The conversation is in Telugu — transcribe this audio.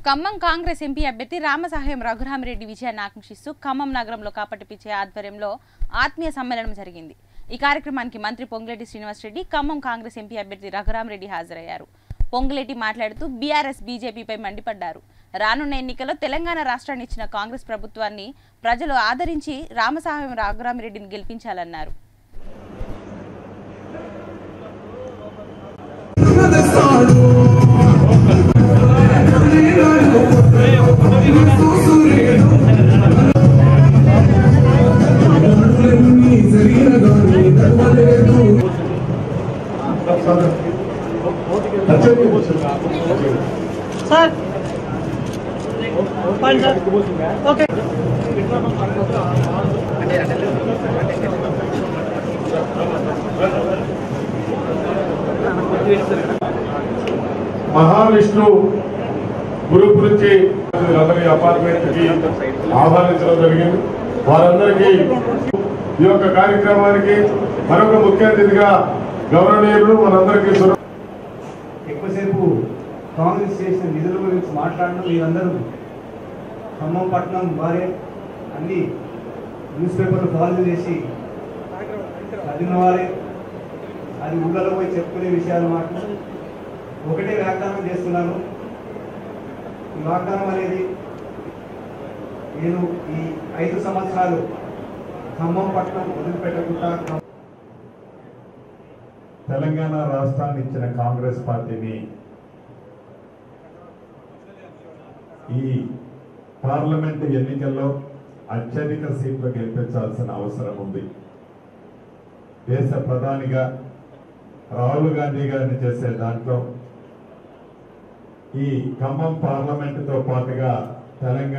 ఖమ్మం కాంగ్రెస్ ఎంపీ అభ్యర్థి రామసాహెం రఘురామిరెడ్డి విజయాన్ని ఆకాంక్షిస్తూ ఖమ్మం నగరంలో కాపటిపిచ్చే ఆధ్వర్యంలో ఆత్మీయ సమ్మేళనం జరిగింది। ఈ కార్యక్రమానికి మంత్రి పొంగులేటి శ్రీనివాసరెడ్డి, ఖమ్మం కాంగ్రెస్ ఎంపీ అభ్యర్థి రఘురామిరెడ్డి హాజరయ్యారు। పొంగులేటి మాట్లాడుతూ బీఆర్ఎస్ బీజేపీపై మండిపడ్డారు। రానున్న ఎన్నికల్లో తెలంగాణ రాష్ట్రాన్ని ఇచ్చిన కాంగ్రెస్ ప్రభుత్వాన్ని ప్రజలు ఆదరించి రామసాహెం రఘురామిరెడ్డిని గెలిపించాలన్నారు। Sir fine sir okay Mahavishnu group నుంచి అందరి అపార్ట్మెంట్ కి ఆహ్వానించడం జరిగింది। వారందరికీ ఈ యొక్క కార్యక్రమానికి మరొక ముఖ్య అతిథిగా గవర్నర్ మనందరికీ ఎక్కువసేపు కాంగ్రెస్ చేసిన నిధుల గురించి మాట్లాడడం మీరందరూ ఖమ్మం పట్టణం వారే అన్ని న్యూస్ పేపర్లు ఫాలో చేసి చదివిన వారే అది ఊళ్ళలో పోయి చెప్పుకునే విషయాలు మాత్రం ఒకటే వాగ్దానం చేస్తున్నాను। ఈ వాగ్దానం అనేది నేను ఈ 5 సంవత్సరాలు ఖమ్మం పట్టణం వదిలిపెట్టకుండా తెలంగాణ రాష్ట్రాన్ని ఇచ్చిన కాంగ్రెస్ పార్టీని ఈ పార్లమెంట్ ఎన్నికల్లో అత్యధిక సీట్లు గెలిపించాల్సిన అవసరం ఉంది। దేశ ప్రధానిగా రాహుల్ గాంధీ గారిని చేసే దాంట్లో ఈ ఖమ్మం పార్లమెంటుతో పాటుగా తెలంగాణ